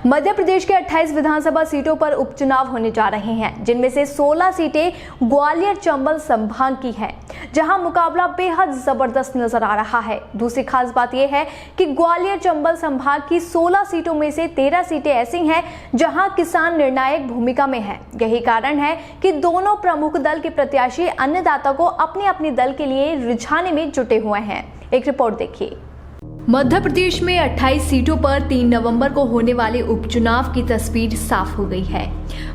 मध्य प्रदेश के 28 विधानसभा सीटों पर उपचुनाव होने जा रहे हैं, जिनमें से 16 सीटें ग्वालियर चंबल संभाग की हैं, जहां मुकाबला बेहद जबरदस्त नजर आ रहा है। दूसरी खास बात यह है कि ग्वालियर चंबल संभाग की 16 सीटों में से 13 सीटें ऐसी हैं जहां किसान निर्णायक भूमिका में है। यही कारण है कि दोनों प्रमुख दल के प्रत्याशी अन्नदाता को अपने अपने दल के लिए रिझाने में जुटे हुए हैं। एक रिपोर्ट देखिए। मध्य प्रदेश में 28 सीटों पर 3 नवंबर को होने वाले उपचुनाव की तस्वीर साफ हो गई है।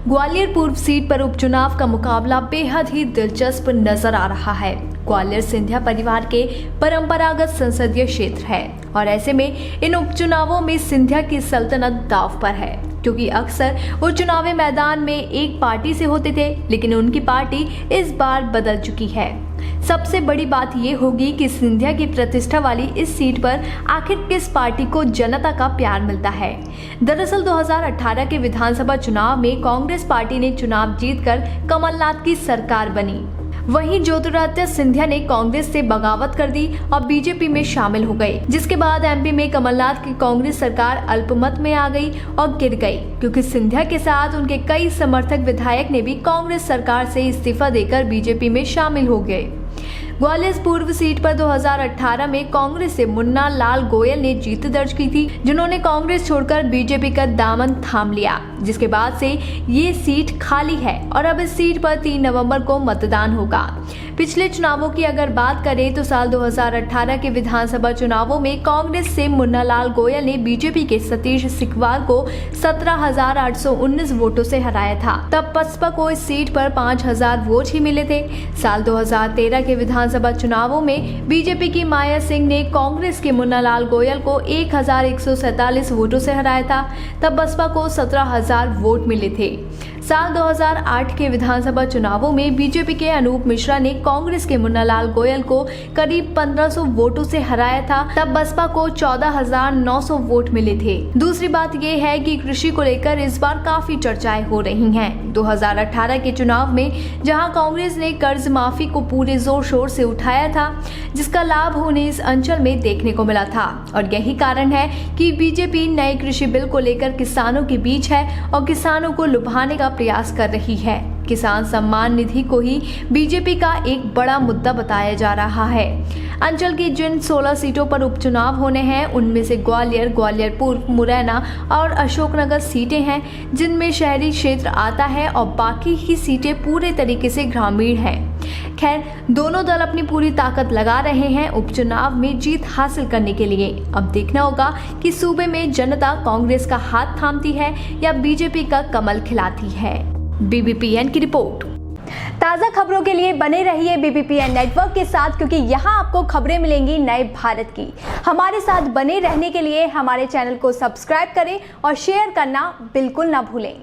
ग्वालियर पूर्व सीट पर उपचुनाव का मुकाबला बेहद ही दिलचस्प नजर आ रहा है। ग्वालियर सिंधिया परिवार के परंपरागत संसदीय क्षेत्र है और ऐसे में इन उपचुनावों में सिंधिया की सल्तनत दांव पर है, क्योंकि अक्सर वो चुनावी मैदान में एक पार्टी से होते थे, लेकिन उनकी पार्टी इस बार बदल चुकी है। सबसे बड़ी बात ये होगी कि सिंधिया की प्रतिष्ठा वाली इस सीट पर आखिर किस पार्टी को जनता का प्यार मिलता है। दरअसल 2018 के विधानसभा चुनाव में कांग्रेस पार्टी ने चुनाव जीतकर कमलनाथ की सरकार बनी। वहीं ज्योतिरादित्य सिंधिया ने कांग्रेस से बगावत कर दी और बीजेपी में शामिल हो गए, जिसके बाद एमपी में कमलनाथ की कांग्रेस सरकार अल्पमत में आ गई और गिर गई, क्योंकि सिंधिया के साथ उनके कई समर्थक विधायक ने भी कांग्रेस सरकार से इस्तीफा देकर बीजेपी में शामिल हो गए। ग्वालियर पूर्व सीट पर 2018 में कांग्रेस से मुन्ना लाल गोयल ने जीत दर्ज की थी, जिन्होंने कांग्रेस छोड़कर बीजेपी का दामन थाम लिया, जिसके बाद से ये सीट खाली है और अब इस सीट पर 3 नवंबर को मतदान होगा। पिछले चुनावों की अगर बात करें तो साल 2018 के विधानसभा चुनावों में कांग्रेस से मुन्ना लाल गोयल ने बीजेपी के सतीश सिकवार को 17,819 वोटों से हराया था। तब बसपा को इस सीट पर 5,000 वोट ही मिले थे। साल 2013 के विधानसभा चुनावों में बीजेपी की माया सिंह ने कांग्रेस के मुन्ना लाल गोयल को 1,147 वोटों से हराया था। तब बसपा को 17,000 वोट मिले थे। साल 2008 के विधानसभा चुनावों में बीजेपी के अनूप मिश्रा ने कांग्रेस के मुन्ना लाल गोयल को करीब 1500 वोटों से हराया था। तब बसपा को 14,900 वोट मिले थे। दूसरी बात यह है कि कृषि को लेकर इस बार काफी चर्चाएं हो रही हैं। 2018 के चुनाव में जहां कांग्रेस ने कर्ज माफी को पूरे जोर शोर से उठाया था, जिसका लाभ उन्हें इस अंचल में देखने को मिला था, और यही कारण है कि बीजेपी नए कृषि बिल को लेकर किसानों के बीच है और किसानों को लुभाने का प्रयास कर रही है। किसान सम्मान निधि को ही बीजेपी का एक बड़ा मुद्दा बताया जा रहा है। अंचल की जिन 16 सीटों पर उपचुनाव होने हैं, उनमें से ग्वालियर, ग्वालियर पूर्व, मुरैना और अशोकनगर सीटें हैं, जिनमें शहरी क्षेत्र आता है, और बाकी ही सीटें पूरे तरीके से ग्रामीण हैं। खैर, दोनों दल अपनी पूरी ताकत लगा रहे हैं उपचुनाव में जीत हासिल करने के लिए। अब देखना होगा कि सूबे में जनता कांग्रेस का हाथ थामती है या बीजेपी का कमल खिलाती है। बीबीपीएन की रिपोर्ट। ताज़ा खबरों के लिए बने रहिए बीबीपीएन नेटवर्क के साथ, क्योंकि यहाँ आपको खबरें मिलेंगी नए भारत की। हमारे साथ बने रहने के लिए हमारे चैनल को सब्सक्राइब करें और शेयर करना बिल्कुल ना भूलें।